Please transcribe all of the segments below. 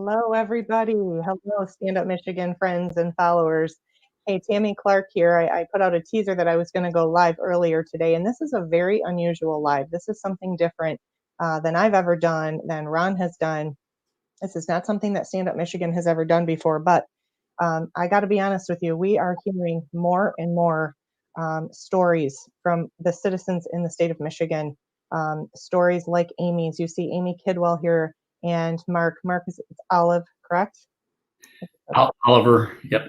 Hello, everybody. Hello, Stand Up Michigan friends and followers. Hey, Tammy Clark here. I put out a teaser that I was going to go live earlier today, and this is a very unusual live. This is something different than I've ever done, than Ron has done. This is not something that Stand Up Michigan has ever done before, but I got to be honest with you, we are hearing more and more stories from the citizens in the state of Michigan. Stories like Amy's. You see Amy Kidwell here and Mark. Mark is Olive, correct? Oliver, yep.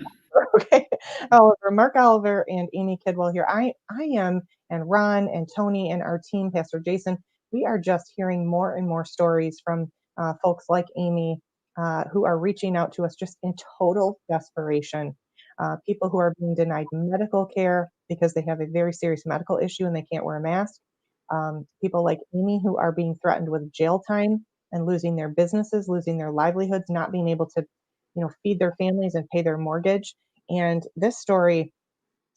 Okay, Oliver, Mark Oliver and Amy Kidwell here. I am, and Ron and Tony and our team, Pastor Jason, we are just hearing more and more stories from folks like Amy who are reaching out to us just in total desperation. People who are being denied medical care because they have a very serious medical issue and they can't wear a mask. People like Amy who are being threatened with jail time and losing their businesses, losing their livelihoods, not being able to, feed their families and pay their mortgage. And this story,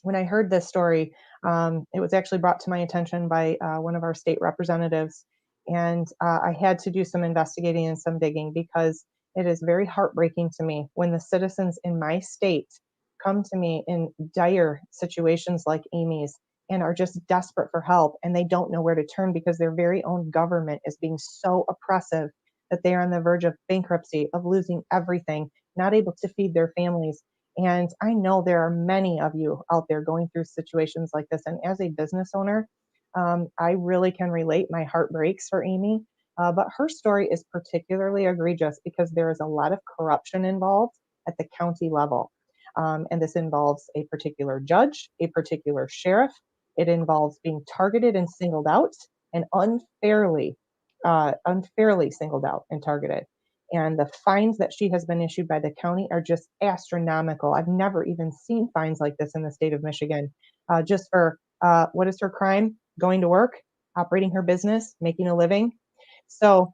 when I heard this story, it was actually brought to my attention by one of our state representatives. And I had to do some investigating and some digging because it is very heartbreaking to me when the citizens in my state come to me in dire situations like Amy's and are just desperate for help, and they don't know where to turn because their very own government is being so oppressive that they are on the verge of bankruptcy, of losing everything, not able to feed their families. And I know there are many of you out there going through situations like this. And as a business owner, I really can relate. My heart breaks for Amy. But her story is particularly egregious because there is a lot of corruption involved at the county level. And this involves a particular judge, a particular sheriff. It involves being targeted and singled out and unfairly singled out and targeted. And the fines that she has been issued by the county are just astronomical. I've never even seen fines like this in the state of Michigan. Just for what is her crime? Going to work, operating her business, making a living. So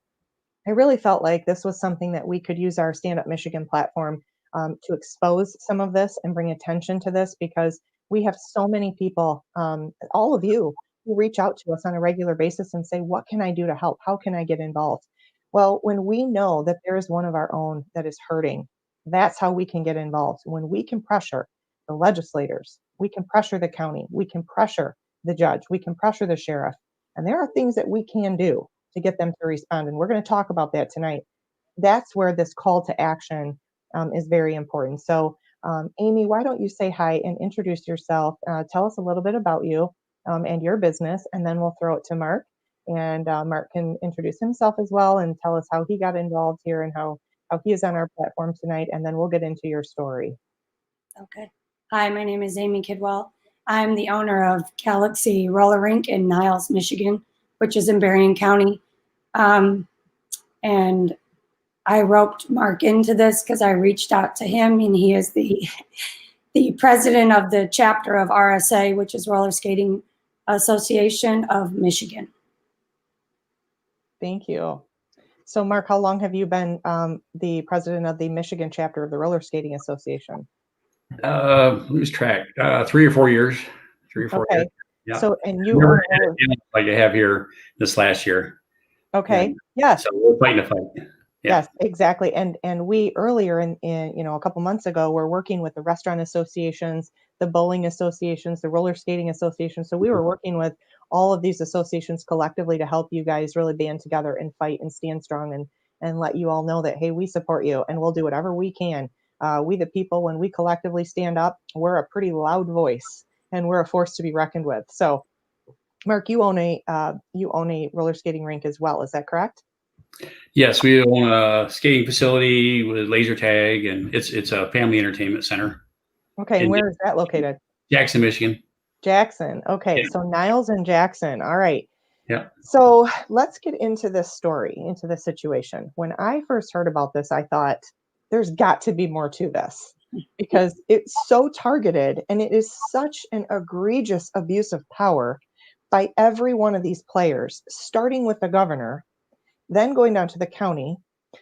I really felt like this was something that we could use our Stand Up Michigan platform to expose some of this and bring attention to this, because we have so many people, all of you, who reach out to us on a regular basis and say, what can I do to help? How can I get involved? Well, when we know that there is one of our own that is hurting, that's how we can get involved. When we can pressure the legislators, we can pressure the county, we can pressure the judge, we can pressure the sheriff. And there are things that we can do to get them to respond. And we're going to talk about that tonight. That's where this call to action is very important. So, Amy, why don't you say hi and introduce yourself? Tell us a little bit about you and your business, and then we'll throw it to Mark. And Mark can introduce himself as well and tell us how he got involved here and how he is on our platform tonight. And then we'll get into your story. Okay. Hi, my name is Amy Kidwell. I'm the owner of Galaxy Roller Rink in Niles, Michigan, which is in Berrien County. And I roped Mark into this because I reached out to him, and he is the president of the chapter of RSA, which is Roller Skating Association of Michigan. Thank you. So, Mark, how long have you been the president of the Michigan chapter of the Roller Skating Association? Lose track. 3 or 4 years. 3 or 4 Okay. years. Yeah. So, and you never had it like I have here this last year. Okay. Yes. So we're fighting a fight. Yeah. Yes, exactly. And we earlier in a couple months ago, we're working with the restaurant associations, the bowling associations, the roller skating associations. So we were working with all of these associations collectively to help you guys really band together and fight and stand strong and let you all know that, hey, we support you and we'll do whatever we can. We the people, when we collectively stand up, we're a pretty loud voice and we're a force to be reckoned with. So, Mark, you own a roller skating rink as well. Is that correct? Yes, we own a skating facility with laser tag, and it's a family entertainment center. Okay, and where is that located? Jackson, Michigan. Jackson. Okay, yeah. So Niles and Jackson. All right. Yeah. So let's get into this story, into this situation. When I first heard about this, I thought there's got to be more to this because it's so targeted and it is such an egregious abuse of power by every one of these players, starting with the governor, then going down to the county,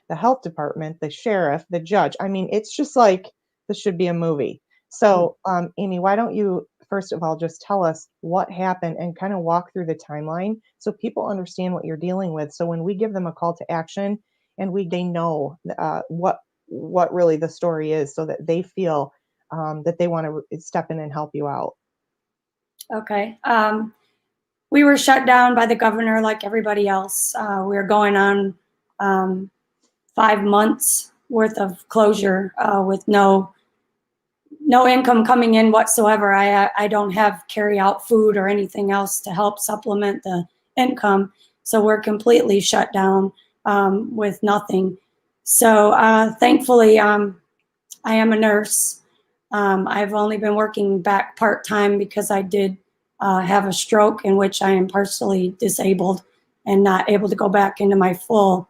the health department, the sheriff, the judge. I mean, it's just like this should be a movie. So, Amy, why don't you, first of all, just tell us what happened and kind of walk through the timeline so people understand what you're dealing with. So when we give them a call to action, and they know what really the story is, so that they feel that they want to step in and help you out. Okay. We were shut down by the governor like everybody else. We were going on 5 months worth of closure with no income coming in whatsoever. I don't have carry out food or anything else to help supplement the income. So we're completely shut down with nothing. So thankfully, I am a nurse. I've only been working back part-time because I did have a stroke in which I am partially disabled and not able to go back into my full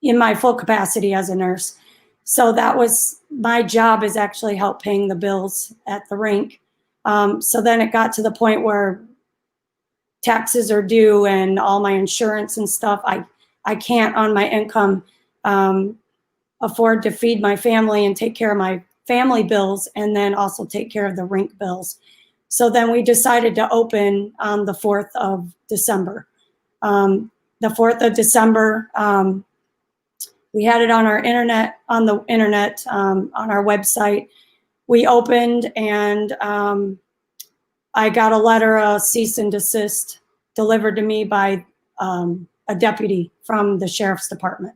in my full capacity as a nurse. So that was my job, is actually help paying the bills at the rink. So then it got to the point where taxes are due and all my insurance and stuff. I can't on my income afford to feed my family and take care of my family bills, and then also take care of the rink bills. So then we decided to open on the 4th of December. The 4th of December, we had it on our internet, on our website. We opened, and I got a letter of cease and desist delivered to me by a deputy from the sheriff's department.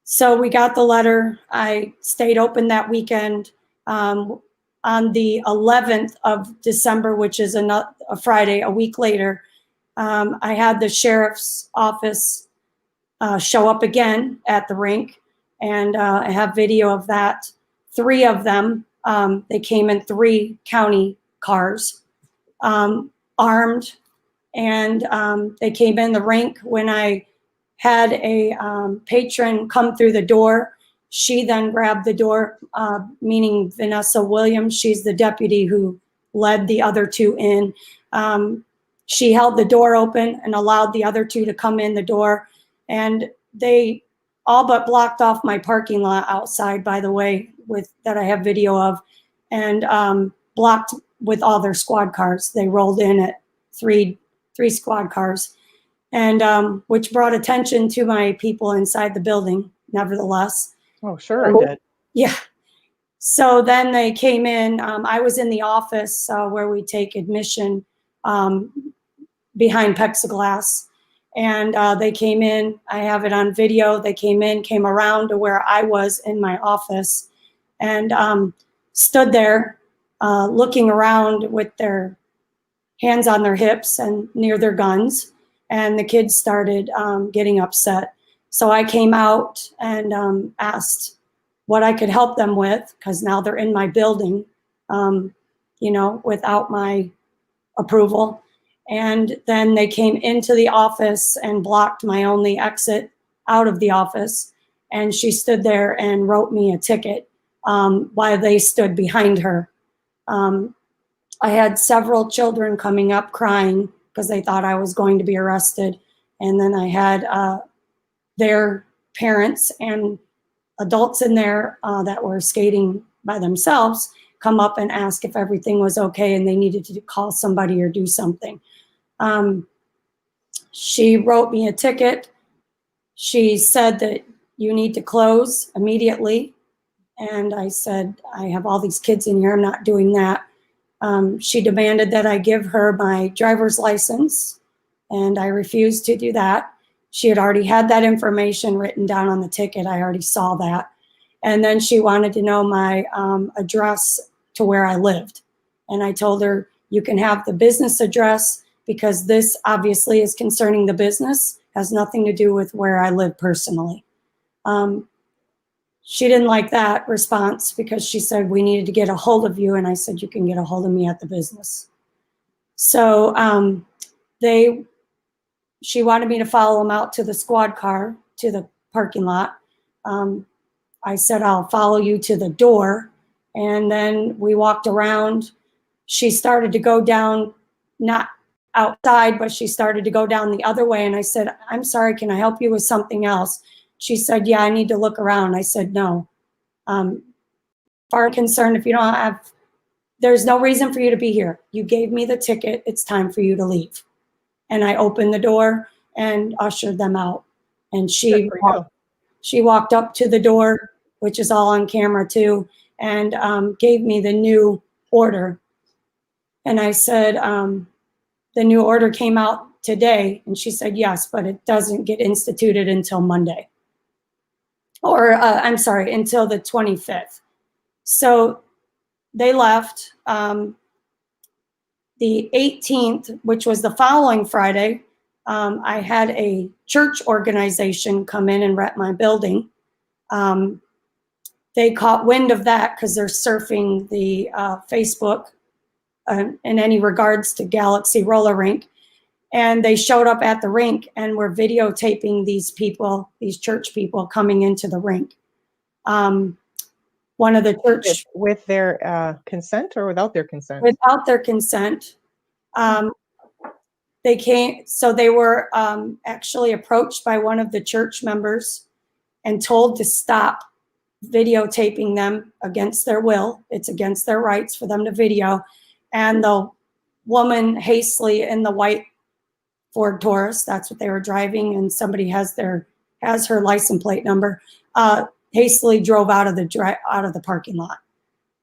So we got the letter. I stayed open that weekend. On the 11th of December, which is a Friday, a week later, I had the sheriff's office show up again at the rink, and I have video of that. 3 of them, they came in 3 county cars, armed, and they came in the rink. When I had a patron come through the door, she then grabbed the door, meaning Vanessa Williams. She's the deputy who led the other 2 in. She held the door open and allowed the other 2 to come in the door. And they all but blocked off my parking lot outside, by the way, that I have video of, and blocked with all their squad cars. They rolled in at three squad cars, and which brought attention to my people inside the building, nevertheless. Oh, sure it did. Yeah. So then they came in. I was in the office where we take admission behind plexiglass. And they came in. I have it on video. They came around to where I was in my office, and stood there looking around with their hands on their hips and near their guns. And the kids started getting upset. So I came out and asked what I could help them with, because now they're in my building, without my approval. And then they came into the office and blocked my only exit out of the office. And she stood there and wrote me a ticket while they stood behind her. I had several children coming up crying because they thought I was going to be arrested. And then I had their parents and adults in there that were skating by themselves come up and ask if everything was okay and they needed to call somebody or do something. She wrote me a ticket. She said that you need to close immediately. And I said, I have all these kids in here. I'm not doing that. She demanded that I give her my driver's license, and I refused to do that. She had already had that information written down on the ticket. I already saw that. And then she wanted to know my address to where I lived. And I told her, you can have the business address, because this obviously is concerning the business, has nothing to do with where I live personally. She didn't like that response, because she said we needed to get a hold of you. And I said, you can get a hold of me at the business. So she wanted me to follow them out to the squad car, to the parking lot. I said, I'll follow you to the door. And then we walked around. She started to go down, not outside, but she started to go down the other way. And I said, I'm sorry, can I help you with something else? She said, yeah, I need to look around. I said, no. Far concerned, if you don't have, there's no reason for you to be here. You gave me the ticket. It's time for you to leave. And I opened the door, and ushered them out. And Good for you. she walked up to the door, which is all on camera too, and gave me the new order. And I said, the new order came out today. And she said, yes, but it doesn't get instituted until Monday. Or I'm sorry, until the 25th. So they left. The 18th, which was the following Friday, I had a church organization come in and rent my building. They caught wind of that because they're surfing the Facebook in any regards to Galaxy Roller Rink. And they showed up at the rink and were videotaping these people, these church people coming into the rink. One of the church... With their consent or without their consent? Without their consent. They came, so they were actually approached by one of the church members and told to stop videotaping them against their will. It's against their rights for them to video. And the woman hastily in the white Ford Taurus, that's what they were driving, and somebody has her license plate number, hastily drove out of the parking lot.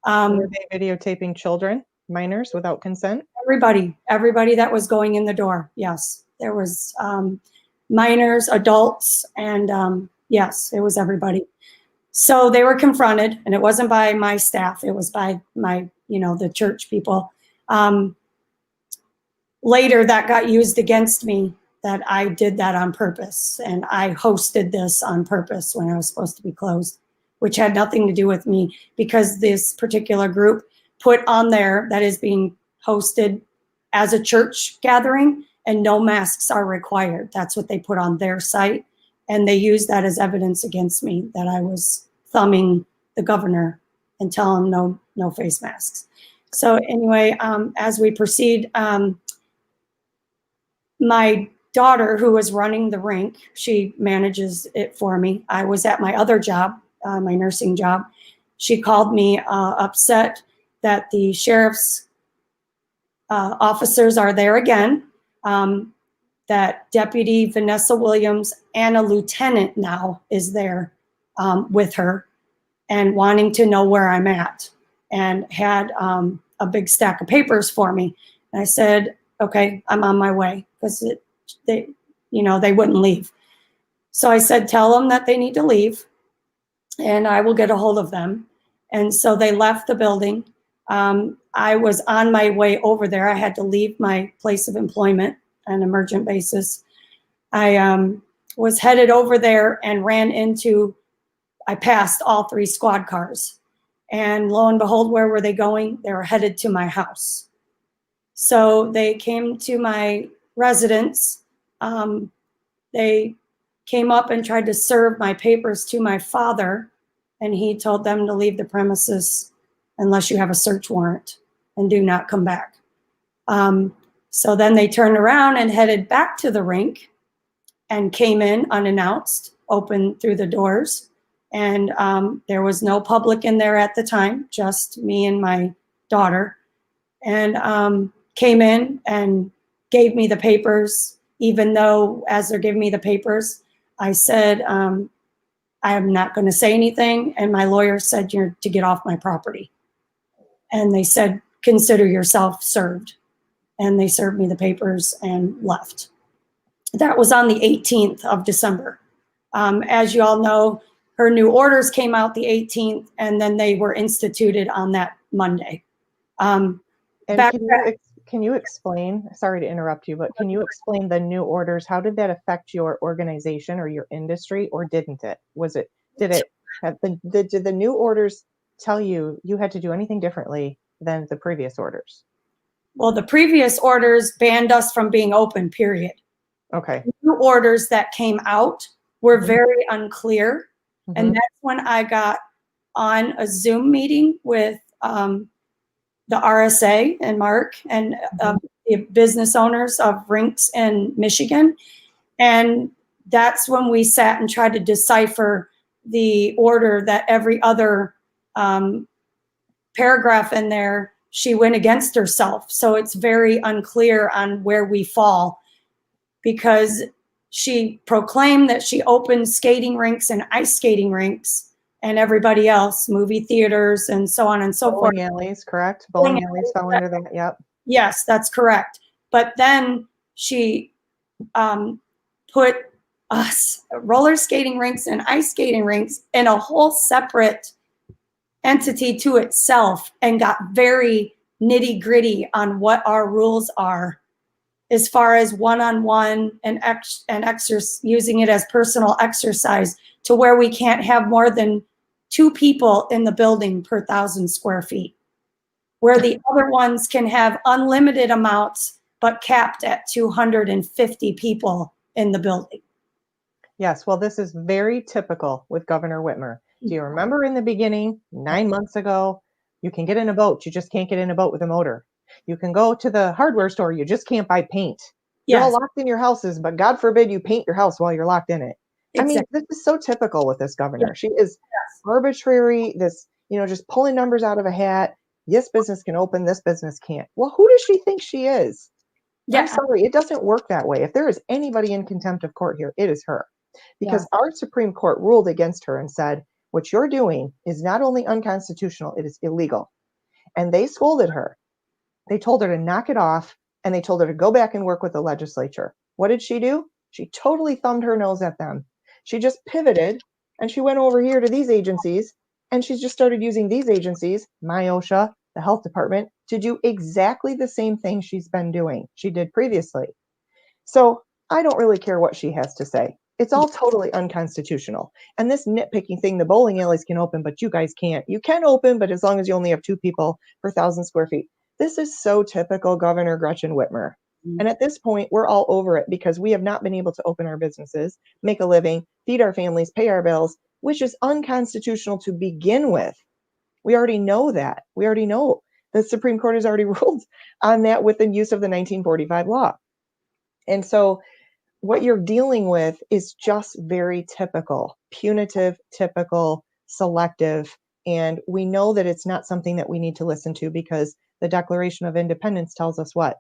Were they videotaping children, minors, without consent? Everybody that was going in the door. Yes, there was minors, adults, and yes, it was everybody. So they were confronted, and it wasn't by my staff. It was by the church people. Later, that got used against me, that I did that on purpose, and I hosted this on purpose when I was supposed to be closed, which had nothing to do with me, because this particular group put on there that is being hosted as a church gathering, and no masks are required. That's what they put on their site, and they used that as evidence against me, that I was thumbing the governor and telling him no face masks. So anyway, as we proceed, my daughter, who was running the rink, she manages it for me. I was at my other job, my nursing job. She called me upset that the sheriff's officers are there again, that Deputy Vanessa Williams and a lieutenant now is there with her and wanting to know where I'm at, and had a big stack of papers for me. And I said, okay, I'm on my way, because they wouldn't leave. So I said, tell them that they need to leave and I will get a hold of them. And so they left the building. I was on my way over there. I had to leave my place of employment on an emergent basis. I was headed over there and I passed all 3 squad cars. And lo and behold, where were they going? They were headed to my house. So they came to my residence. They came up and tried to serve my papers to my father, and he told them to leave the premises unless you have a search warrant and do not come back. So then they turned around and headed back to the rink and came in unannounced, opened through the doors. And there was no public in there at the time, just me and my daughter. And came in and gave me the papers, even though as they're giving me the papers, I said, I am not going to say anything. And my lawyer said, you're to get off my property. And they said, consider yourself served. And they served me the papers and left. That was on the 18th of December. As you all know, her new orders came out the 18th, and then they were instituted on that Monday. And can you explain, sorry to interrupt you, but can you explain the new orders? How did that affect your organization or your industry, or didn't it? Did the new orders tell you you had to do anything differently than the previous orders? Well, the previous orders banned us from being open, period. Okay. The new orders that came out were very unclear. Mm-hmm. And that's when I got on a Zoom meeting with the RSA and Mark and the business owners of rinks in Michigan. And that's when we sat and tried to decipher the order that every other paragraph in there, she went against herself. So it's very unclear on where we fall, because she proclaimed that she opened skating rinks and ice skating rinks, and everybody else, movie theaters and so on and so forth. Bowling alleys, correct? Bowling alleys fell under that, yep. Yes, that's correct. But then she put roller skating rinks and ice skating rinks in a whole separate entity to itself and got very nitty gritty on what our rules are as far as one-on-one and using it as personal exercise, to where we can't have more than 2 people in the building per 1,000 square feet, where the other ones can have unlimited amounts, but capped at 250 people in the building. Yes, well, this is very typical with Governor Whitmer. Do you remember in the beginning, 9 months ago, you can get in a boat, you just can't get in a boat with a motor. You can go to the hardware store, you just can't buy paint. You're all locked in your houses, but God forbid you paint your house while you're locked in it. Exactly. I mean, this is so typical with this governor. Yeah. She is arbitrary, this, just pulling numbers out of a hat. This business can open, this business can't. Well, who does she think she is? Yeah. I'm sorry, it doesn't work that way. If there is anybody in contempt of court here, it is her. Because our Supreme Court ruled against her and said, what you're doing is not only unconstitutional, it is illegal. And they scolded her. They told her to knock it off, and they told her to go back and work with the legislature. What did she do? She totally thumbed her nose at them. She just pivoted, and she went over here to these agencies, and she's just started using these agencies, MIOSHA, the health department, to do exactly the same thing she did previously. So I don't really care what she has to say. It's all totally unconstitutional. And this nitpicking thing, the bowling alleys can open, but you guys can't. You can open, but as long as you only have 2 people per 1,000 square feet. This is so typical Governor Gretchen Whitmer. And at this point, we're all over it because we have not been able to open our businesses, make a living, feed our families, pay our bills, which is unconstitutional to begin with. We already know that. We already know. The Supreme Court has already ruled on that with the use of the 1945 law. And so what you're dealing with is just very typical, punitive, typical, selective. And we know that it's not something that we need to listen to because the Declaration of Independence tells us what?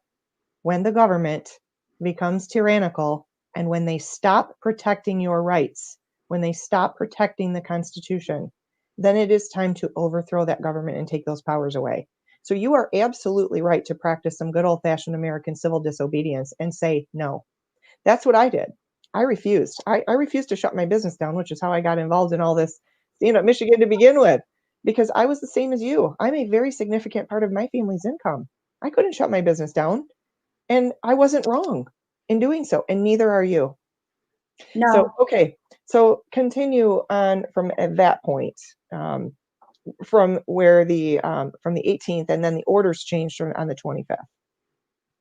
When the government becomes tyrannical and when they stop protecting your rights, when they stop protecting the Constitution, then it is time to overthrow that government and take those powers away. So you are absolutely right to practice some good old-fashioned American civil disobedience and say no. That's what I did. I refused. I refused to shut my business down, which is how I got involved in all this, Michigan to begin with, because I was the same as you. I'm a very significant part of my family's income. I couldn't shut my business down, and I wasn't wrong in doing so, and neither are you. No. So, okay. So continue on from that point, from where from the 18th, and then the orders changed on the 25th.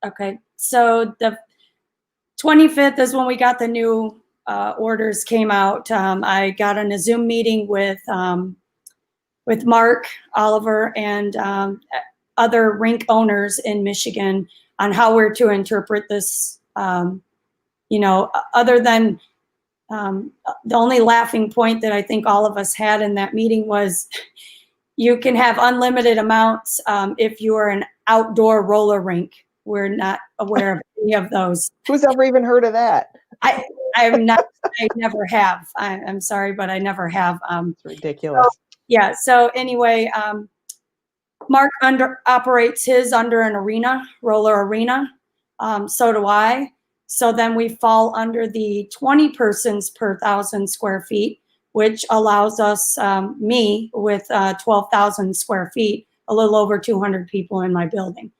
Okay. So the 25th is when we got the new orders came out. I got on a Zoom meeting with Mark Oliver and other rink owners in Michigan on how we're to interpret this. Other than the only laughing point that I think all of us had in that meeting was you can have unlimited amounts if you are an outdoor roller rink. We're not aware of any of those. Who's ever even heard of that? I never have. I'm sorry, but I never have. It's ridiculous. So anyway, Mark operates his under an arena, roller arena. So do I. So then we fall under the 20 persons per 1,000 square feet, which allows us, me with 12,000 square feet, a little over 200 people in my building,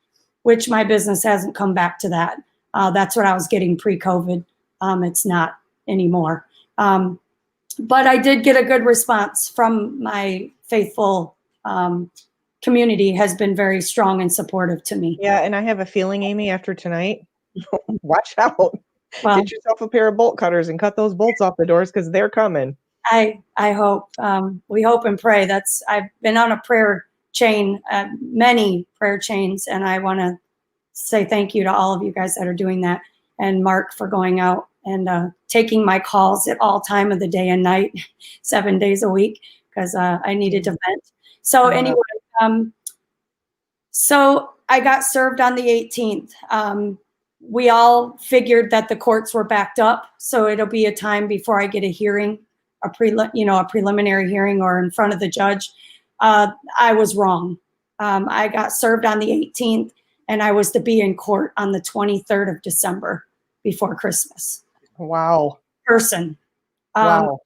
which my business hasn't come back to that. That's what I was getting pre-COVID. It's not anymore. But I did get a good response from my faithful community, has been very strong and supportive to me. Yeah, and I have a feeling, Amy, after tonight, watch out. Well, get yourself a pair of bolt cutters and cut those bolts off the doors because they're coming. I hope. We hope and pray. I've been on a prayer chain, many prayer chains, and I want to say thank you to all of you guys that are doing that, and Mark for going out and taking my calls at all time of the day and night, 7 days a week, because I needed to vent. So anyway, so I got served on the 18th. we all figured that the courts were backed up, so it'll be a time before I get a hearing, a preliminary hearing or in front of the judge. I was wrong. I got served on the 18th, and I was to be in court on the 23rd of December before Christmas. Wow. Person. Wow.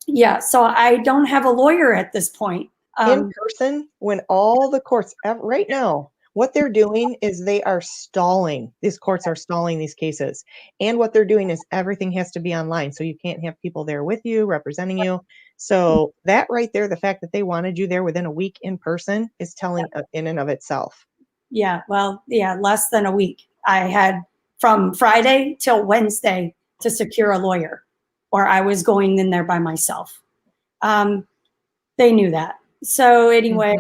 Yeah, so I don't have a lawyer at this point. In person, when all the courts, right now, what they're doing is they are stalling. These courts are stalling these cases. And what they're doing is everything has to be online. So you can't have people there with you, representing you. So that right there, the fact that they wanted you there within a week in person is telling in and of itself. Yeah, well, yeah, less than a week. I had from Friday till Wednesday to secure a lawyer, or I was going in there by myself. They knew that. So anyway,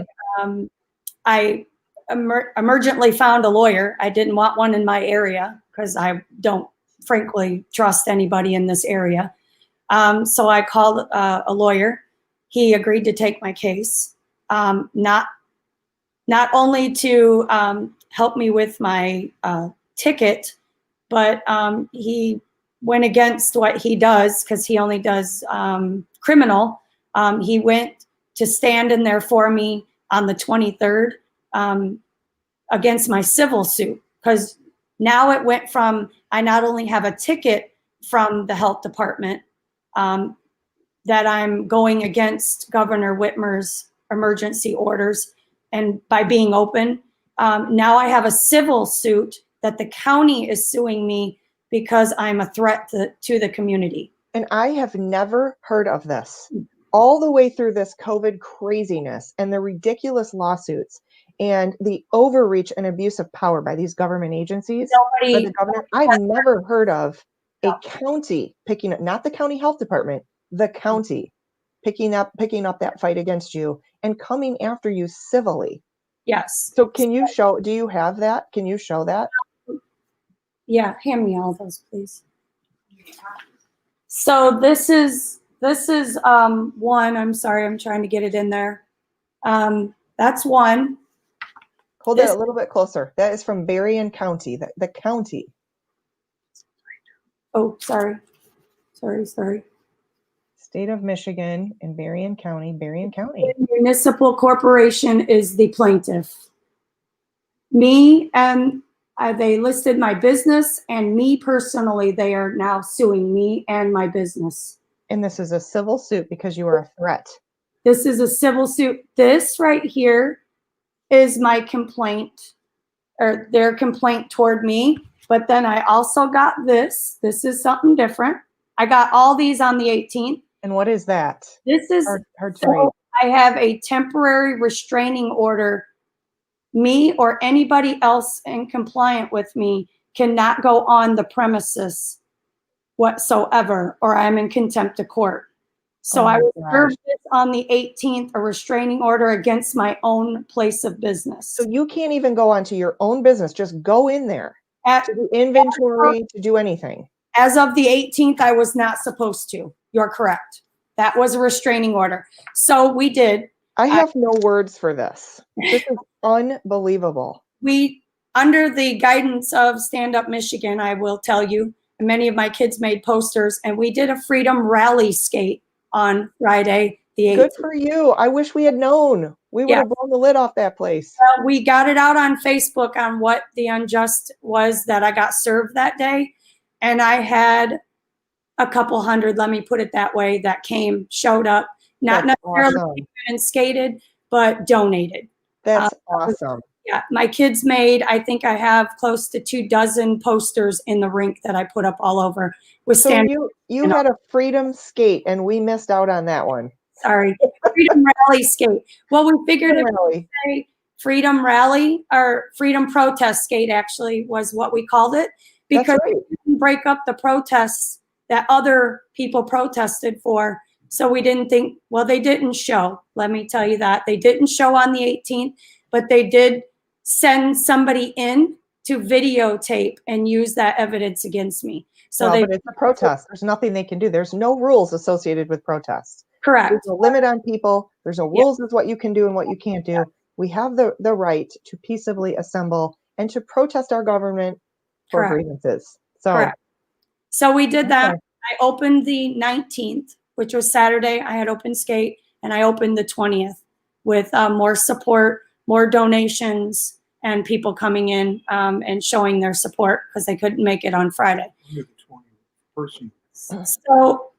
I emergently found a lawyer. I didn't want one in my area because I don't, frankly, trust anybody in this area. So I called a lawyer. He agreed to take my case, not only to help me with my ticket, but he went against what he does because he only does criminal. He went to stand in there for me on the 23rd against my civil suit, because now it went from, I not only have a ticket from the health department that I'm going against Governor Whitmer's emergency orders, and by being open, now I have a civil suit that the county is suing me because I'm a threat to the community. And I have never heard of this. All the way through this COVID craziness and the ridiculous lawsuits and the overreach and abuse of power by these government agencies, by the governor, I've never heard of a county picking up, not the county health department, the county picking up that fight against you and coming after you civilly. Yes. So can you show, do you have that? Can you show that? Yeah, hand me all those, please. So this is one. I'm sorry, I'm trying to get it in there. That's one. Hold that a little bit closer. That is from Berrien County, the county. Oh, sorry. State of Michigan and Berrien County. The municipal corporation is the plaintiff. Me and they listed my business, and me personally, they are now suing me and my business. And this is a civil suit because you are a threat. This is a civil suit. This right here is my complaint, or their complaint toward me. But then I also got this. This is something different. I got all these on the 18th. And what is that? This is hard to read. I have a temporary restraining order. Me or anybody else in compliant with me cannot go on the premises whatsoever, or I'm in contempt of court. So I served this on the 18th, a restraining order against my own place of business. So you can't even go onto your own business, just go in there to do inventory, to do anything. As of the 18th, I was not supposed to. You're correct. That was a restraining order. So we did. I have no words for this. This is unbelievable. We, under the guidance of Stand Up Michigan, I will tell you, many of my kids made posters, and we did a freedom rally skate on Friday, the 8th. Good for you. I wish we had known. We would have blown the lid off that place. We got it out on Facebook on what the unjust was that I got served that day. And I had a couple hundred, let me put it that way, that showed up, not necessarily and skated, but donated. That's awesome. Yeah, my kids made, I think I have close to 24 posters in the rink that I put up all over. So you had a freedom skate, and we missed out on that one. Sorry, freedom rally skate. Well, we figured freedom rally, or freedom protest skate actually was what we called it, because we didn't break up the protests that other people protested for. So we didn't think, well, they didn't show. Let me tell you that. They didn't show on the 18th, but they did send somebody in to videotape and use that evidence against me. So but it's a protest. There's nothing they can do. There's no rules associated with protests. Correct. There's a limit on people. There's no rules as what you can do and what you can't do. We have the right to peaceably assemble and to protest our government for Correct. grievances. So, Correct. So we did that. Okay. I opened the 19th, which was Saturday. I had open skate, and I opened the 20th with more support, more donations, and people coming in and showing their support because they couldn't make it on Friday. The 20 person. So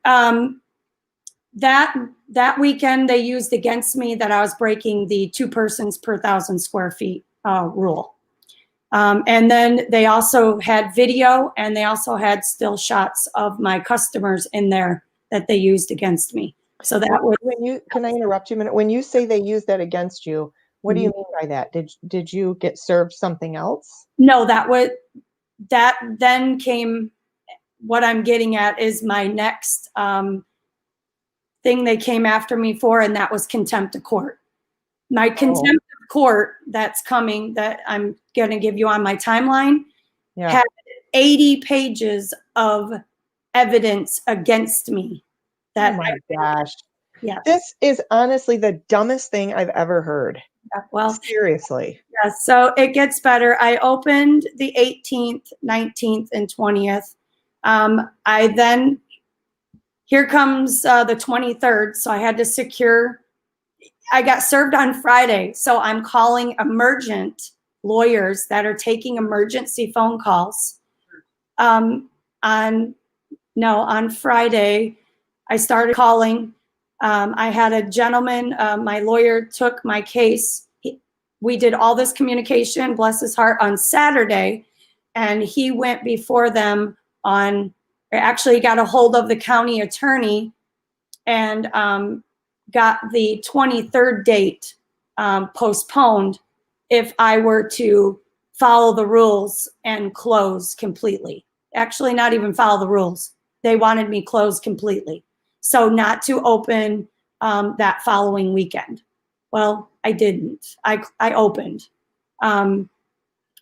that weekend they used against me that I was breaking the 2 persons per 1,000 square feet rule. And then they also had video, and they also had still shots of my customers in there that they used against me. So that was, Can I interrupt you a minute? When you say they used that against you, what do you mean by that? Did you get served something else? no, that then came, what I'm getting at is my next thing they came after me for, and that was contempt of court. My contempt of court that's coming, that I'm going to give you on my timeline, had 80 pages of evidence against me. That Oh my gosh. Yeah. This is honestly the dumbest thing I've ever heard. Well, seriously. Yeah, so it gets better. I opened the 18th, 19th, and 20th. I then, here comes the 23rd. So I had to secure, I got served on Friday. So I'm calling emergent lawyers that are taking emergency phone calls. On Friday, I started calling. I had a gentleman, my lawyer took my case. We did all this communication, bless his heart, on Saturday, and he went before them actually got a hold of the county attorney and got the 23rd date postponed if I were to follow the rules and close completely. Actually, not even follow the rules. They wanted me closed completely. So not to open that following weekend. Well, I didn't. I opened.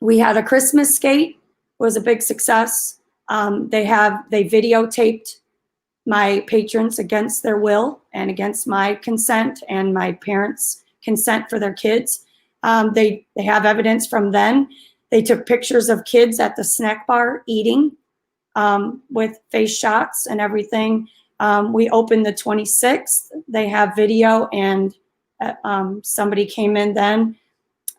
We had a Christmas skate. It was a big success. They videotaped my patrons against their will and against my consent and my parents' consent for their kids. They have evidence from then. They took pictures of kids at the snack bar eating with face shots and everything. We opened the 26th. They have video, and somebody came in then.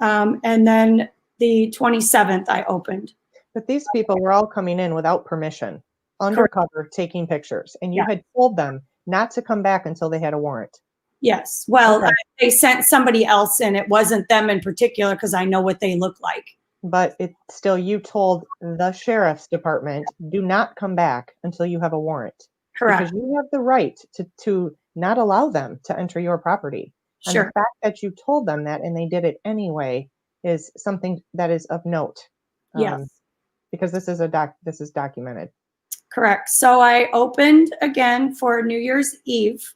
And then the 27th I opened. But these people were all coming in without permission, undercover, taking pictures, and you had told them not to come back until they had a warrant. Yes. Well, they sent somebody else in. It wasn't them in particular because I know what they look like. But it's still, you told the sheriff's department, do not come back until you have a warrant. Correct. Because you have the right to not allow them to enter your property. Sure. And the fact that you told them that and they did it anyway is something that is of note. Yes. Because this is documented. Correct. So I opened again for New Year's Eve.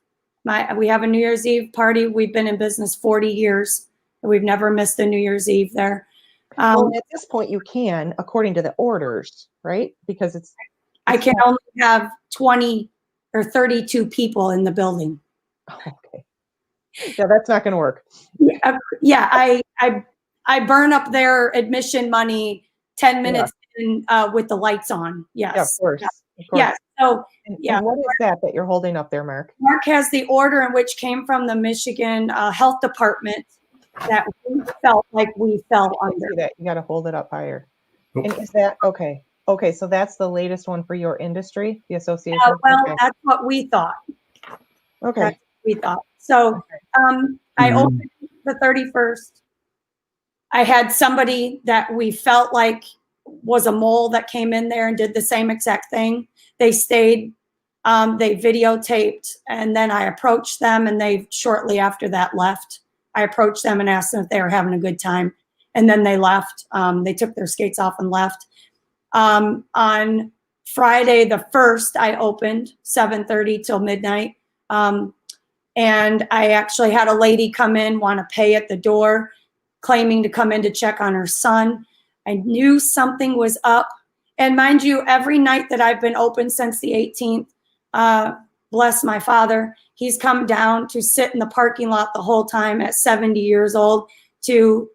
We have a New Year's Eve party. We've been in business 40 years. We've never missed a New Year's Eve there. Well, at this point you can, according to the orders, right? Because I can only have 20 or 32 people in the building. Okay. Yeah, that's not going to work. Yeah, I burn up their admission money 10 minutes in, with the lights on. Yes. Yeah, of course. Yes. So, and what is that you're holding up there, Mark? Mark has the order in which came from the Michigan Health Department that we felt like we fell under. That you got to hold it up higher. And is that okay? Okay, so that's the latest one for your industry, the association. Well, that's what we thought. Okay, that's what we thought. So, I opened the 31st. I had somebody that we felt like was a mole that came in there and did the same exact thing. They stayed, they videotaped, and then I approached them, and they shortly after that left. I approached them and asked them if they were having a good time, and then they left. They took their skates off and left. On Friday the 1st, I opened 7:30 till midnight. And I actually had a lady come in, want to pay at the door, claiming to come in to check on her son. I knew something was up. And mind you, every night that I've been open since the 18th, bless my father, he's come down to sit in the parking lot the whole time at 70 years old to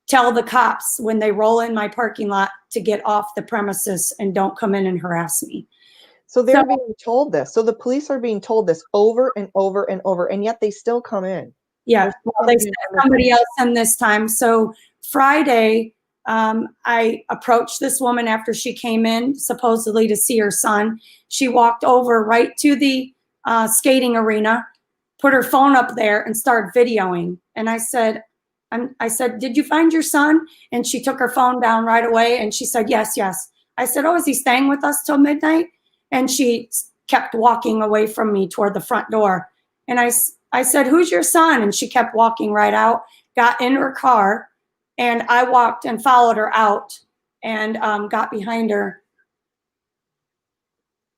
tell the cops when they roll in my parking lot to get off the premises and don't come in and harass me. So they're being told this. So the police are being told this over and over and over, and yet they still come in. Yeah, well, they sent somebody else in this time. So Friday, I approached this woman after she came in, supposedly to see her son. She walked over right to the skating arena, put her phone up there, and started videoing. And I said, did you find your son? And she took her phone down right away, and she said, yes, yes. I said, oh, is he staying with us till midnight? And she kept walking away from me toward the front door. And I said, who's your son? And she kept walking right out, got in her car, and I walked and followed her out and got behind her.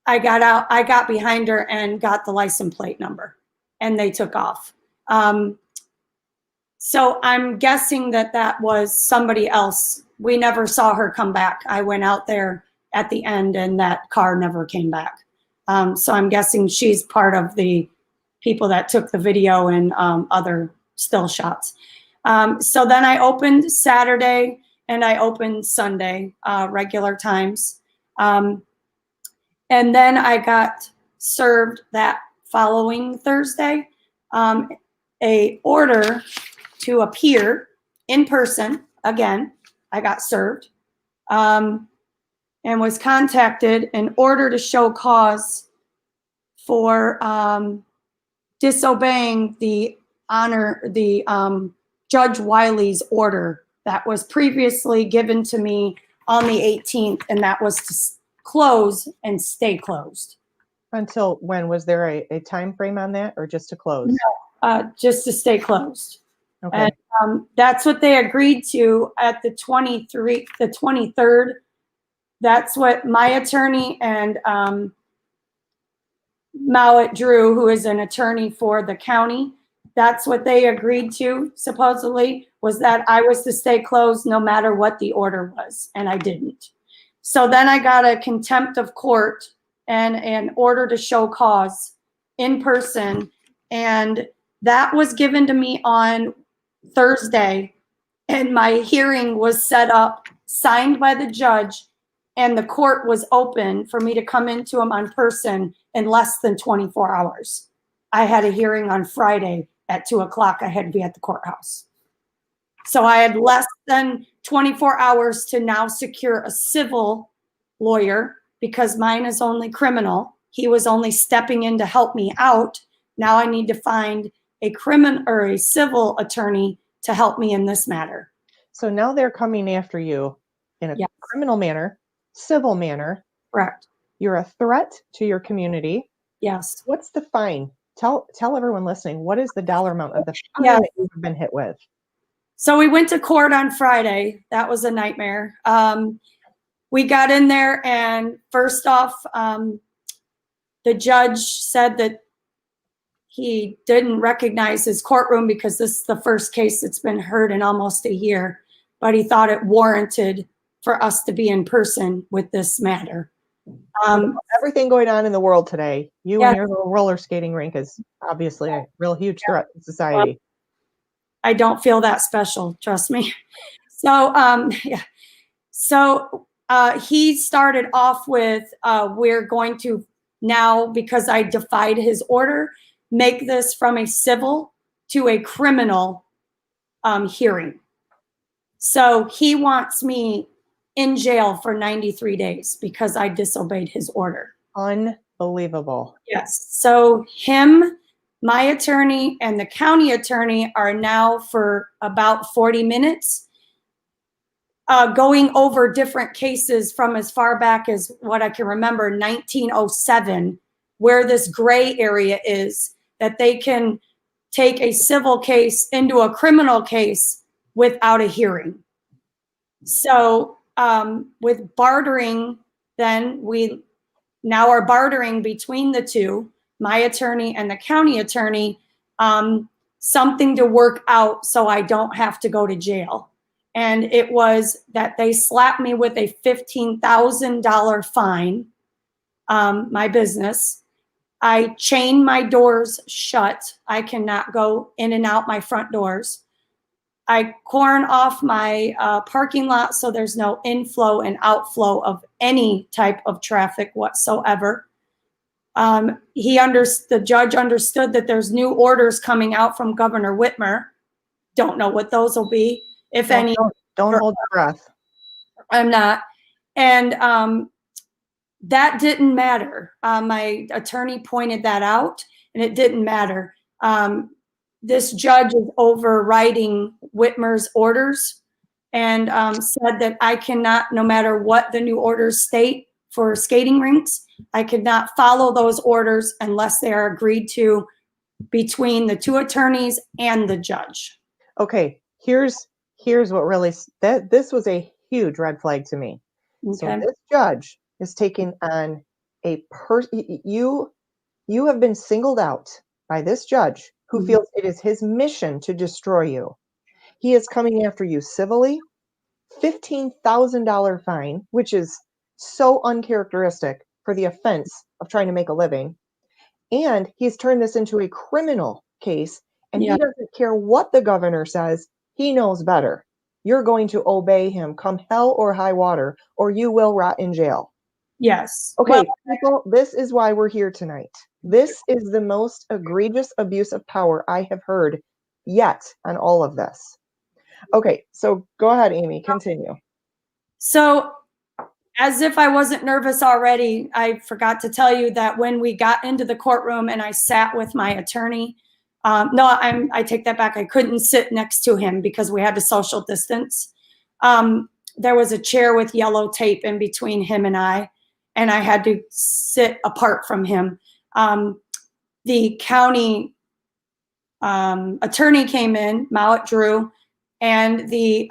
I got behind her and got the license plate number, and they took off. So I'm guessing that was somebody else. We never saw her come back. I went out there at the end, and that car never came back. So I'm guessing she's part of the people that took the video and other still shots. So then I opened Saturday and I opened Sunday, regular times. And then I got served that following Thursday, a order to appear in person. Again, I got served and was contacted in order to show cause for disobeying the Judge Wiley's order that was previously given to me on the 18th, and that was to close and stay closed. Until when? Was there a time frame on that, or just to close? No, just to stay closed. Okay. And that's what they agreed to at the 23rd. That's what my attorney and Mowat Drew, who is an attorney for the county, that's what they agreed to, supposedly, was that I was to stay closed no matter what the order was, and I didn't. So then I got a contempt of court and an order to show cause in person, and that was given to me on Thursday, and my hearing was set up, signed by the judge, and the court was open for me to come into him on person in less than 24 hours. I had a hearing on Friday at 2 o'clock. I had to be at the courthouse. So I had less than 24 hours to now secure a civil lawyer because mine is only criminal. He was only stepping in to help me out. Now I need to find a criminal or a civil attorney to help me in this matter. So now they're coming after you in a Yes. criminal manner, civil manner. Correct. You're a threat to your community. Yes. What's the fine? Tell everyone listening, what is the dollar amount of the fine Yes. that you've been hit with? So we went to court on Friday. That was a nightmare. We got in there, and first off, the judge said that he didn't recognize his courtroom because this is the first case that's been heard in almost a year, but he thought it warranted for us to be in person with this matter. Everything going on in the world today, you Yeah. and your little roller skating rink is obviously a real huge threat to society. I don't feel that special, trust me. So, yeah. So he started off with, we're going to now, because I defied his order, make this from a civil to a criminal hearing. So he wants me in jail for 93 days because I disobeyed his order. Unbelievable. Yes. So him, my attorney, and the county attorney are now for about 40 minutes going over different cases from as far back as what I can remember, 1907, where this gray area is that they can take a civil case into a criminal case without a hearing. So with bartering, then we now are bartering between the two, my attorney and the county attorney, something to work out so I don't have to go to jail. And it was that they slapped me with a $15,000 fine, my business. I chain my doors shut. I cannot go in and out my front doors. I cordon off my parking lot so there's no inflow and outflow of any type of traffic whatsoever. The judge understood that there's new orders coming out from Governor Whitmer. Don't know what those will be, if any. Don't hold your breath. I'm not. And that didn't matter. My attorney pointed that out, and it didn't matter. This judge is overriding Whitmer's orders and said that I cannot, no matter what the new orders state for skating rinks, I could not follow those orders unless they are agreed to between the two attorneys and the judge. Okay, here's what really, this was a huge red flag to me. So Okay. this judge is taking on you have been singled out by this judge who feels it is his mission to destroy you. He is coming after you civilly, $15,000 fine, which is so uncharacteristic for the offense of trying to make a living. And he's turned this into a criminal case, and he doesn't care what the governor says. He knows better. You're going to obey him come hell or high water, or you will rot in jail. Yes. Okay, people, this is why we're here tonight. This is the most egregious abuse of power I have heard yet on all of this. Okay, so go ahead, Amy, continue. So, as if I wasn't nervous already, I forgot to tell you that when we got into the courtroom and I sat with my attorney, I take that back. I couldn't sit next to him because we had to social distance. There was a chair with yellow tape in between him and I had to sit apart from him. The county attorney came in, Mowat Drew, and the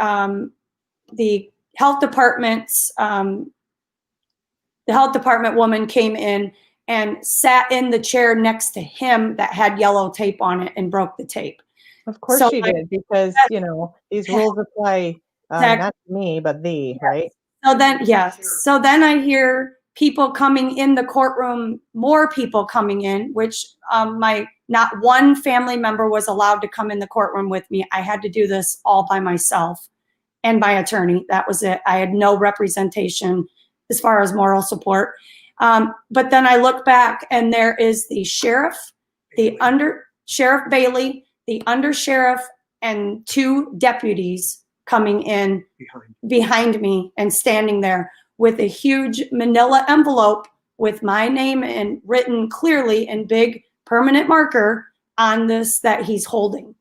health department's the health department woman came in and sat in the chair next to him that had yellow tape on it and broke the tape. Of course she did, because, you know, these rules apply not to me, but thee, right? So then I hear people coming in the courtroom, more people coming in, which not one family member was allowed to come in the courtroom with me. I had to do this all by myself and my attorney. That was it. I had no representation as far as moral support. But then I look back and there is the sheriff, Sheriff Bailey, the undersheriff, and two deputies coming in behind me and standing there with a huge manila envelope with my name and written clearly in big permanent marker on this that he's holding.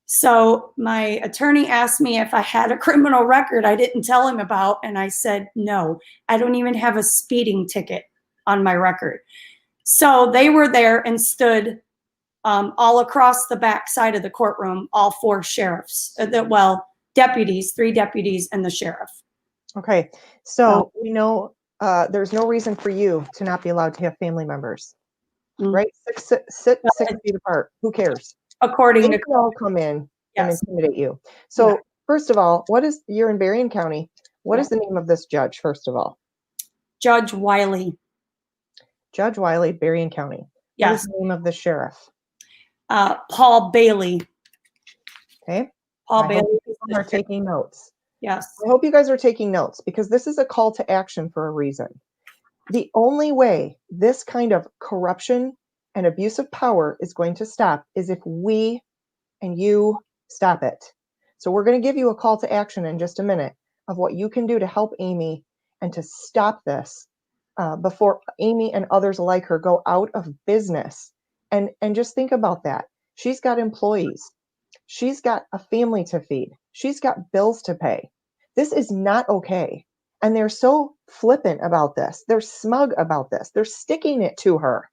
So my attorney asked me if I had a criminal record I didn't tell him about, and I said, no, I don't even have a speeding ticket on my record. So they were there and stood all across the back side of the courtroom, all four sheriffs, deputies, 3 deputies and the sheriff. Okay, so we know there's no reason for you to not be allowed to have family members, right? Sit 6 feet apart. Who cares? According They to can all come in and intimidate you. So first of all, you're in Berrien County. What is the name of this judge, first of all? Judge Wiley. Judge Wiley, Berrien County. What is the name of the sheriff? Paul Bailey. Okay. Paul Bailey. Are taking notes. Yes. I hope you guys are taking notes, because this is a call to action for a reason. The only way this kind of corruption and abuse of power is going to stop is if we and you stop it. So we're going to give you a call to action in just a minute of what you can do to help Amy and to stop this before Amy and others like her go out of business. And just think about that. She's got employees. She's got a family to feed. She's got bills to pay. This is not okay. And they're so flippant about this. They're smug about this. They're sticking it to her.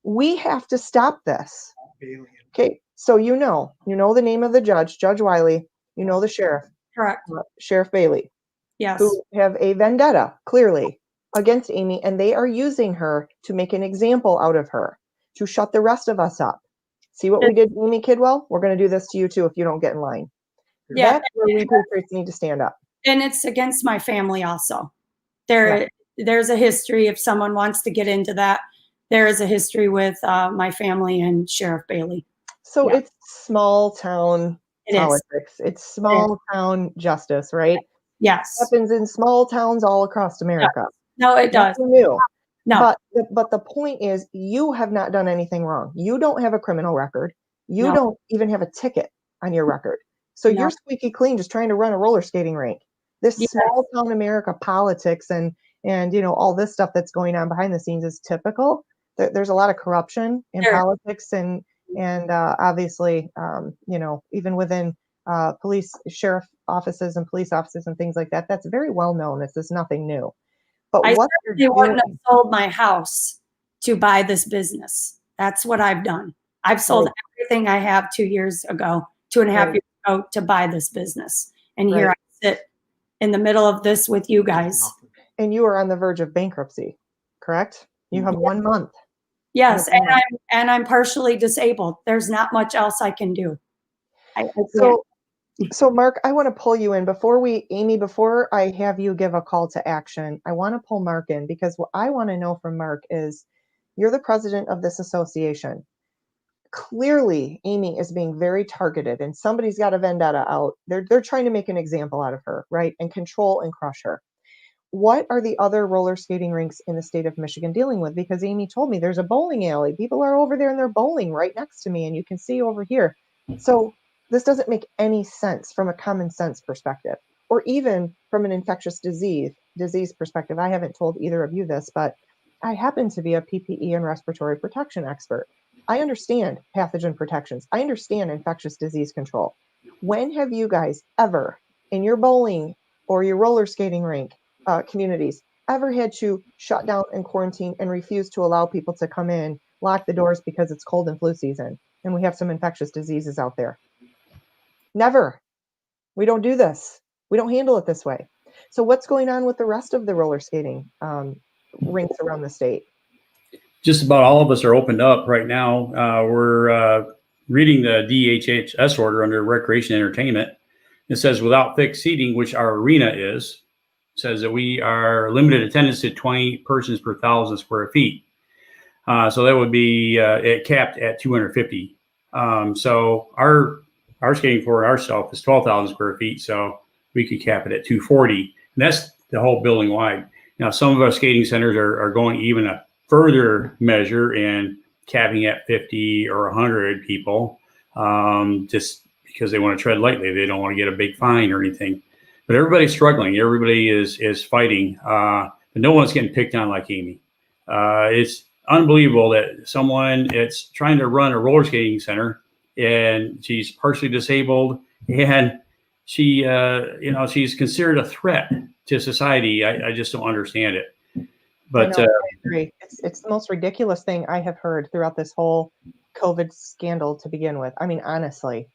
We have to stop this. Okay, so you know the name of the judge, Judge Wiley. You know the sheriff. Correct. Sheriff Bailey. Yes. Who have a vendetta, clearly, against Amy, and they are using her to make an example out of her, to shut the rest of us up. See what we did, Amy Kidwell? We're going to do this to you too if you don't get in line. Yeah. That's where we patriots need to stand up. And it's against my family also. There's a history, if someone wants to get into that, there is a history with my family and Sheriff Bailey. So it's small town It is. politics. It's small town justice, right? Yes. Happens in small towns all across America. No, it does. Nothing new. No. But the point is, you have not done anything wrong. You don't have a criminal record. You No. don't even have a ticket on your record. So No. you're squeaky clean, just trying to run a roller skating rink. This Yes. small town America politics and all this stuff that's going on behind the scenes is typical. There's a lot of corruption in politics and obviously even within police, sheriff offices and police offices and things like that. That's very well known. This is nothing new. But I what certainly you're wouldn't have doing, sold my house to buy this business. That's what I've done. I've sold Right. everything I have 2 years ago, 2.5 Right. years ago, to buy this business. And here Right. I sit in the middle of this with you guys. And you are on the verge of bankruptcy, correct? You have 1 month. Yes, You have 1 month. and I'm partially disabled. There's not much else I can do. I can't. So Mark, I want to pull you in Amy, before I have you give a call to action, I want to pull Mark in because what I want to know from Mark is you're the president of this association. Clearly, Amy is being very targeted and somebody's got a vendetta out. They're trying to make an example out of her, right? And control and crush her. What are the other roller skating rinks in the state of Michigan dealing with? Because Amy told me there's a bowling alley. People are over there and they're bowling right next to me, and you can see over here. So this doesn't make any sense from a common sense perspective, or even from an infectious disease perspective. I haven't told either of you this, but I happen to be a PPE and respiratory protection expert. I understand pathogen protections. I understand infectious disease control. When have you guys ever, in your bowling or your roller skating rink communities, ever had to shut down and quarantine and refuse to allow people to come in, lock the doors because it's cold and flu season and we have some infectious diseases out there? Never. We don't do this. We don't handle it this way. So what's going on with the rest of the roller skating rinks around the state? Just about all of us are opened up right now. We're reading the DHHS order under recreation and entertainment. It says without fixed seating, which our arena is, says that we are limited attendance to 20 persons per 1,000 square feet. So that would be capped at 250. So our skating floor ourselves is 12,000 square feet. So we could cap it at 240. And that's the whole building wide. Now, some of our skating centers are going even a further measure and capping at 50 or 100 people, just because they want to tread lightly. They don't want to get a big fine or anything. But everybody's struggling. Everybody is fighting. But no one's getting picked on like Amy. It's unbelievable that someone that's trying to run a roller skating center and she's partially disabled and she, she's considered a threat to society. I just don't understand it. But I agree. It's the most ridiculous thing I have heard throughout this whole COVID scandal to begin with. I mean, honestly,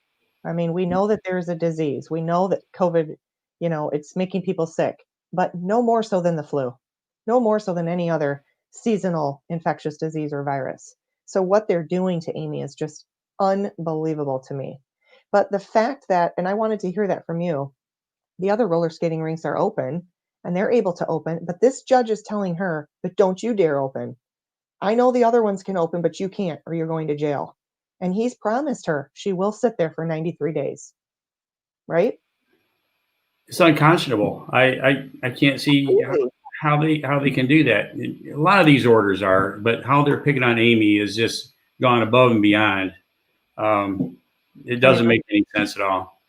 we know that there's a disease. We know that COVID, it's making people sick, but no more so than the flu, no more so than any other seasonal infectious disease or virus. So what they're doing to Amy is just unbelievable to me. But the fact that, and I wanted to hear that from you, the other roller skating rinks are open and they're able to open, but this judge is telling her, but don't you dare open. I know the other ones can open, but you can't, or you're going to jail. And he's promised her she will sit there for 93 days. Right? it's unconscionable. I can't see how they can do that. A lot of these orders are, but how they're picking on Amy is just gone above and beyond. It doesn't make any sense at all.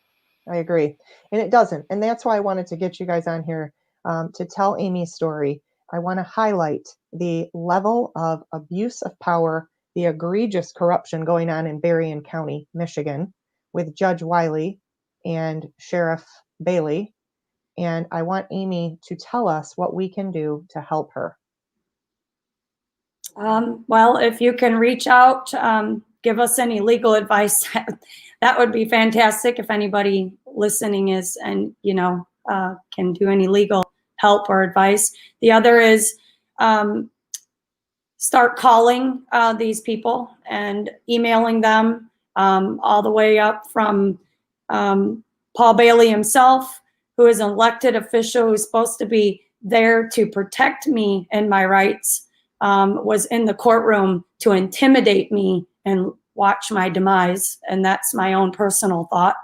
I agree. And it doesn't. And that's why I wanted to get you guys on here to tell Amy's story. I want to highlight the level of abuse of power, the egregious corruption going on in Berrien County, Michigan, with Judge Wiley and Sheriff Bailey. And I want Amy to tell us what we can do to help her. Well, if you can reach out, give us any legal advice, that would be fantastic. If anybody listening is, and can do any legal help or advice. The other is start calling these people and emailing them, all the way up from Paul Bailey himself, who is an elected official who's supposed to be there to protect me and my rights, was in the courtroom to intimidate me and watch my demise. And that's my own personal thought.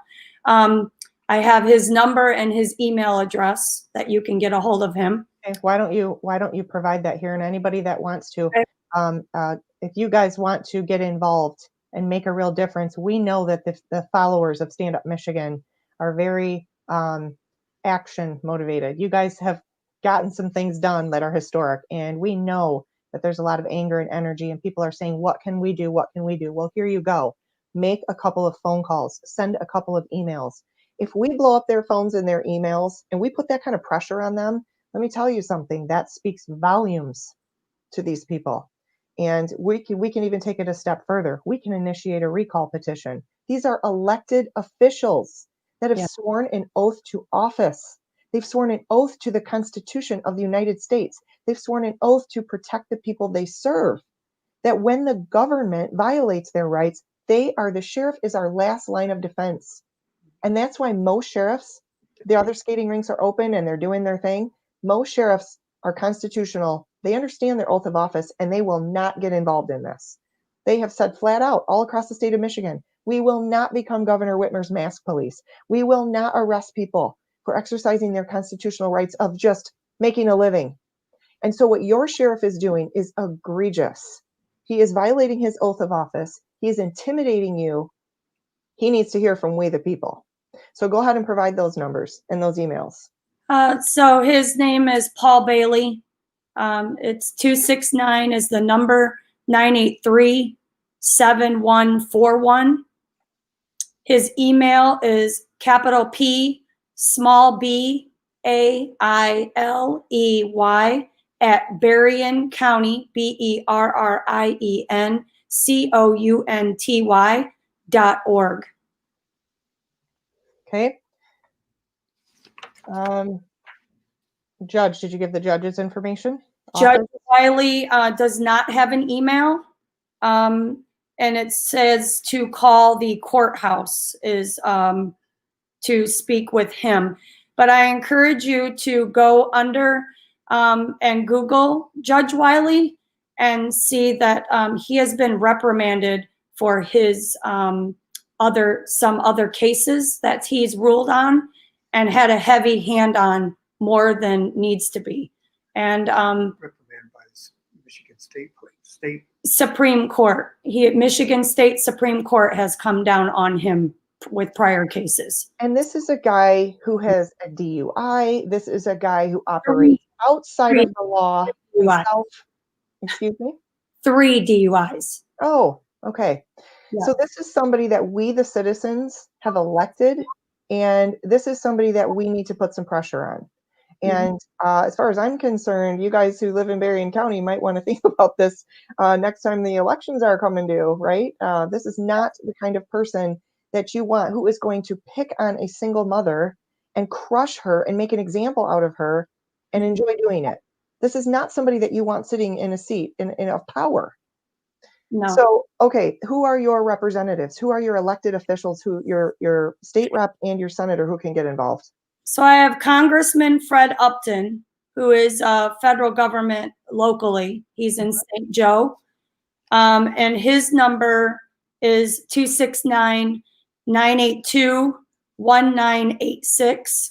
I have his number and his email address that you can get a hold of him. Okay, why don't you provide that here? And anybody that wants to, Okay. if you guys want to get involved and make a real difference, we know that the followers of Stand Up Michigan are very action motivated. You guys have gotten some things done that are historic, and we know that there's a lot of anger and energy, and people are saying, what can we do? What can we do? Well, here you go. Make a couple of phone calls, send a couple of emails. If we blow up their phones and their emails and we put that kind of pressure on them, let me tell you something, that speaks volumes to these people. And we can even take it a step further. We can initiate a recall petition. These are elected officials that have sworn an oath to office. They've sworn an oath to the Constitution of the United States. They've sworn an oath to protect the people they serve. That when the government violates their rights, the sheriff is our last line of defense. And that's why most sheriffs, the other skating rinks are open and they're doing their thing. Most sheriffs are constitutional. They understand their oath of office and they will not get involved in this. They have said flat out all across the state of Michigan, we will not become Governor Whitmer's mask police. We will not arrest people for exercising their constitutional rights of just making a living. And so what your sheriff is doing is egregious. He is violating his oath of office. He is intimidating you. He needs to hear from we the people. So go ahead and provide those numbers and those emails. So his name is Paul Bailey. It's 269 is the number, 983-7141. His email is capital P, small b, AILEY at Berrien County, BERRIENCOUNTY.org. Okay. Judge, did you give the judge's information? Judge Wiley does not have an email, and it says to call the courthouse is to speak with him. But I encourage you to go under and Google Judge Wiley and see that he has been reprimanded for his some other cases that he's ruled on and had a heavy hand on more than needs to be. And Reprimanded by Michigan State Supreme Court. Michigan State Supreme Court has come down on him with prior cases. And this is a guy who has a DUI. This is a guy who operates outside of the law himself. Excuse me? 3 DUIs. Oh, okay. Yeah. So this is somebody that we, the citizens, have elected, and this is somebody that we need to put some pressure on. And as far as I'm concerned, you guys who live in Berrien County might want to think about this next time the elections are coming due, right? This is not the kind of person that you want who is going to pick on a single mother and crush her and make an example out of her and enjoy doing it. This is not somebody that you want sitting in a seat of power. No. So, okay, who are your representatives? Who are your elected officials, your state rep and your senator who can get involved? So I have Congressman Fred Upton, who is federal government locally. He's in St. Joe. And his number is 269-982-1986.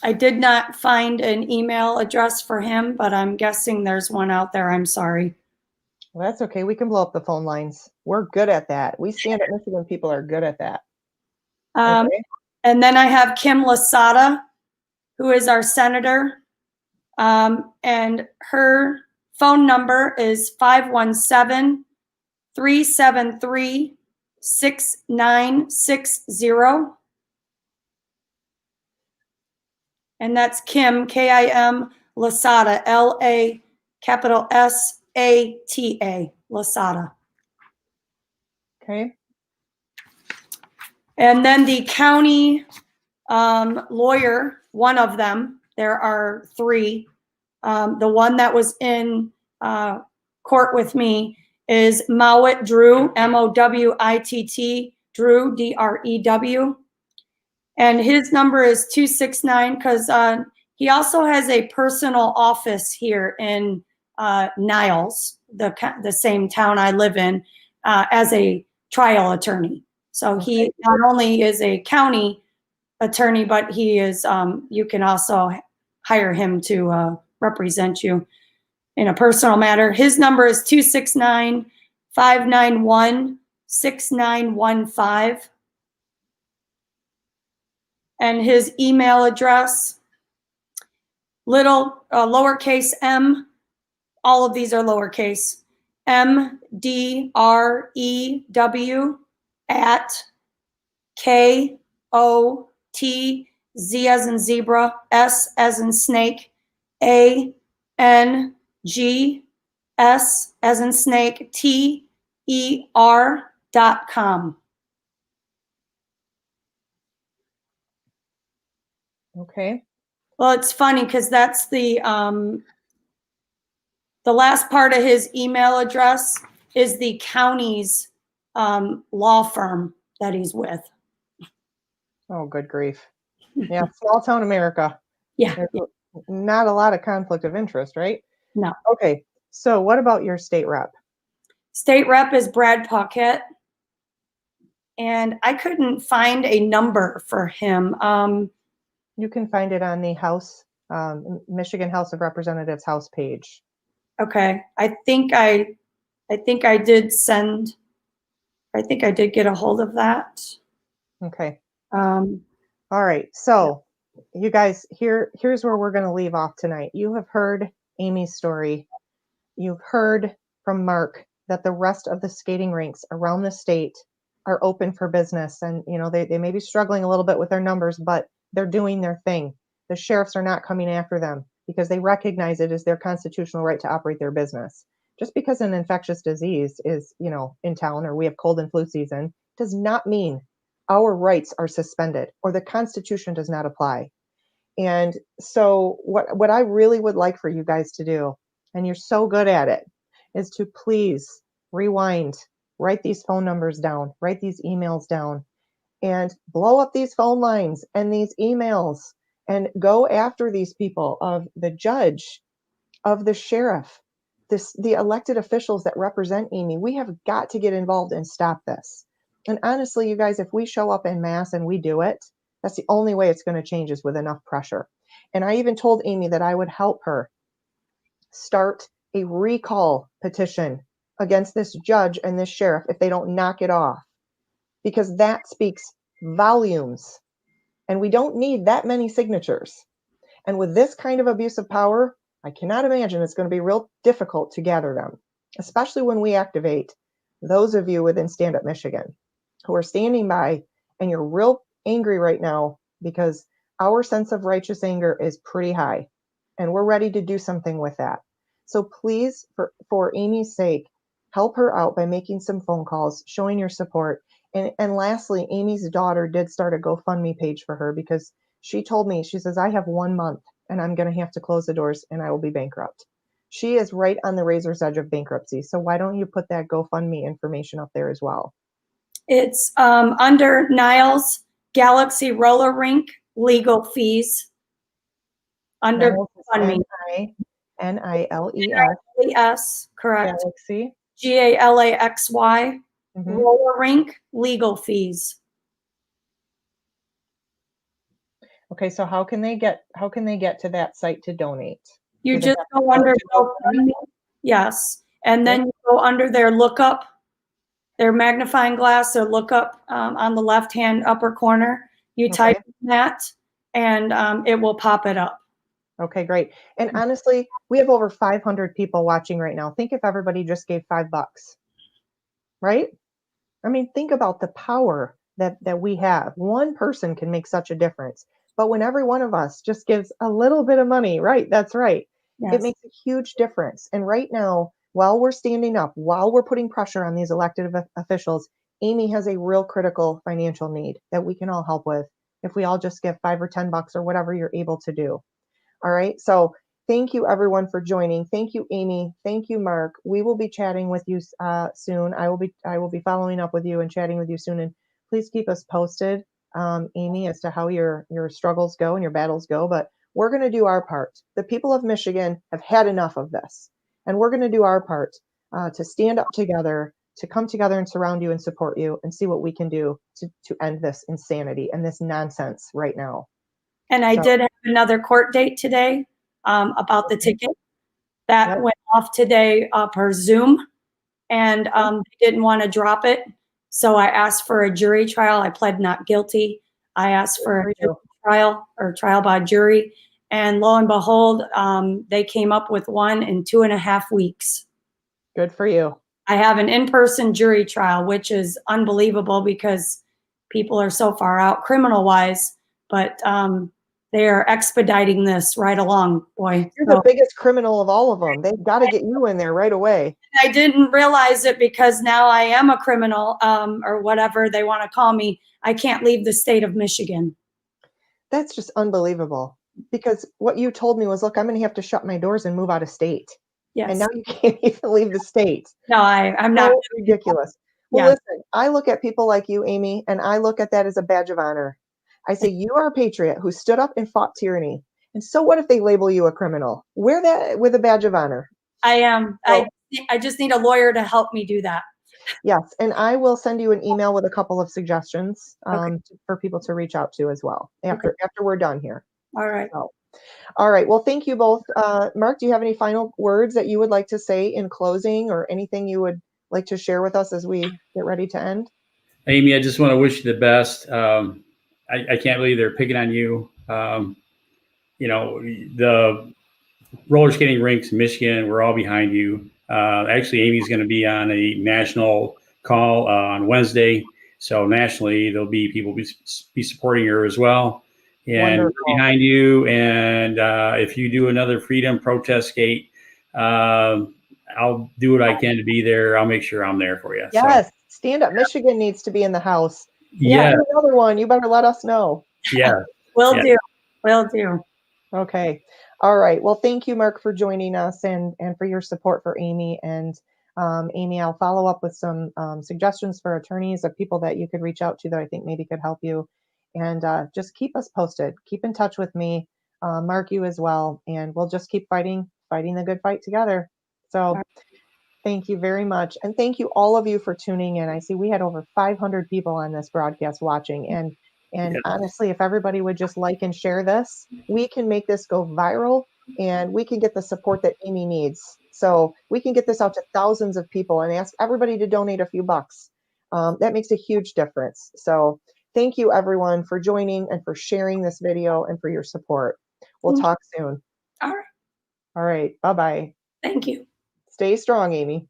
I did not find an email address for him, but I'm guessing there's one out there. I'm sorry. Well, that's okay. We can blow up the phone lines. We're good at that. We Stand Up Michigan people are good at that. Okay. And then I have Kim Lasada, who is our senator. And her phone number is 517-373-6960. And that's Kim, Kim Lasada, LA, capital SATA, Lasada. Okay. And then the county lawyer, one of them, there are 3. The one that was in court with me is Mowat Drew, MOWITT, Drew, DREW. And his number is 269 because he also has a personal office here in Niles, the same town I live in. as a trial attorney. So he not only is a county attorney, but he is, you can also hire him to represent you in a personal matter. His number is 269-591-6915. And his email address, lowercase m, all of these are lowercase, MDREW at KOT, Z as in zebra, S as in snake, ANGS as in snake, TER.com. Okay. Well, it's funny because that's the last part of his email address is the county's law firm that he's with. Oh, good grief. Yeah, small town America. Yeah. There's not a lot of conflict of interest, right? No. Okay, so what about your state rep? State rep is Brad Puckett. And I couldn't find a number for him. You can find it on the House, Michigan House of Representatives House page. Okay, I think I did get a hold of that. Okay. Um, All right. So you guys, here's where we're going to leave off tonight. You have heard Amy's story. You've heard from Mark that the rest of the skating rinks around the state are open for business. And, you know, they may be struggling a little bit with their numbers, but they're doing their thing. The sheriffs are not coming after them because they recognize it as their constitutional right to operate their business. Just because an infectious disease is, you know, in town, or we have cold and flu season, does not mean our rights are suspended or the Constitution does not apply. And so what I really would like for you guys to do, and you're so good at it, is to please rewind, write these phone numbers down, write these emails down, and blow up these phone lines and these emails and go after these people, of the judge, of the sheriff, the elected officials that represent Amy. We have got to get involved and stop this. And honestly, you guys, if we show up en masse and we do it, that's the only way it's going to change, is with enough pressure. And I even told Amy that I would help her start a recall petition against this judge and this sheriff if they don't knock it off, because that speaks volumes. And we don't need that many signatures. And with this kind of abuse of power, I cannot imagine it's going to be real difficult to gather them, especially when we activate those of you within Stand Up Michigan who are standing by, and you're real angry right now because our sense of righteous anger is pretty high and we're ready to do something with that. So please, for Amy's sake, help her out by making some phone calls, showing your support. And lastly, Amy's daughter did start a GoFundMe page for her, because she told me, she says, I have 1 month and I'm going to have to close the doors and I will be bankrupt. She is right on the razor's edge of bankruptcy. So why don't you put that GoFundMe information up there as well? it's under Niles Galaxy Roller Rink legal fees. Under GoFundMe. Niles, Yes, correct. Galaxy. Galaxy Mhm. Roller Rink legal fees. Okay, so how can they get to that site to donate? You Do they just have to go under to GoFundMe? yes, and then Okay. you go under their lookup, their magnifying glass, their lookup on the left-hand upper corner. You type Okay. that, and it will pop it up. Okay, great. And honestly, we have over 500 people watching right now. Think if everybody just gave $5, right? I mean, think about the power that we have. One person can make such a difference. But when every one of us just gives a little bit of money, right? That's right. Yes. It makes a huge difference. And right now, while we're standing up, while we're putting pressure on these elected officials, Amy has a real critical financial need that we can all help with if we all just give $5 or $10 or whatever you're able to do. All right. So thank you everyone for joining. Thank you, Amy. Thank you, Mark. We will be chatting with you soon. I will be following up with you and chatting with you soon. And please keep us posted, Amy, as to how your struggles go and your battles go. But we're going to do our part. The people of Michigan have had enough of this, and we're going to do our part to stand up together to come together and surround you and support you and see what we can do to end this insanity and this nonsense right now. And I did have another court date today about the ticket that went off today per Zoom, and they didn't want to drop it. So I asked for a jury trial. I pled not guilty. I asked for a jury trial or trial by jury. And lo and behold, they came up with one in 2.5 weeks. Good for you. I have an in-person jury trial, which is unbelievable because people are so far out criminal-wise, but they are expediting this right along, boy. You're the biggest criminal of all of them. They've got to get you in there right away. I didn't realize it because now I am a criminal, or whatever they want to call me. I can't leave the state of Michigan. That's just unbelievable. Because what you told me was, look, I'm going to have to shut my doors and move out of state. Yes. And now you can't even leave the state. No, I'm not. Ridiculous. Well, listen, I look at people like you, Amy, and I look at that as a badge of honor. I say, you are a patriot who stood up and fought tyranny. And so what if they label you a criminal? Wear that with a badge of honor. I am. So, I just need a lawyer to help me do that. Yes. And I will send you an email with a couple of suggestions for people to reach out to as well after we're done here. All right. So, all right. Well, thank you both. Mark, do you have any final words that you would like to say in closing, or anything you would like to share with us as we get ready to end? Amy, I just want to wish you the best. I can't believe they're picking on you. You know, the roller skating rinks in Michigan, we're all behind you. Actually, Amy's going to be on a national call on Wednesday. So nationally, there'll be people be supporting her as well. And we're behind you. And if you do another freedom protest skate, I'll do what I can to be there. I'll make sure I'm there for you. Yes. So. Stand Up Michigan needs to be in the house. Yeah. Another one. You better let us know. Yeah. Will do. Will do. Okay. All right. Well, thank you, Mark, for joining us and for your support for Amy. And Amy, I'll follow up with some suggestions for attorneys of people that you could reach out to that I think maybe could help you. And just keep us posted. Keep in touch with me. Mark, you as well. And we'll just keep fighting the good fight together. So thank you very much. And thank you, all of you, for tuning in. I see we had over 500 people on this broadcast watching. And honestly, if everybody would just like and share this, we can make this go viral and we can get the support that Amy needs. So we can get this out to thousands of people and ask everybody to donate a few bucks. That makes a huge difference. So thank you, everyone, for joining and for sharing this video and for your support. We'll talk soon. All right. All right. Bye-bye. Thank you. Stay strong, Amy.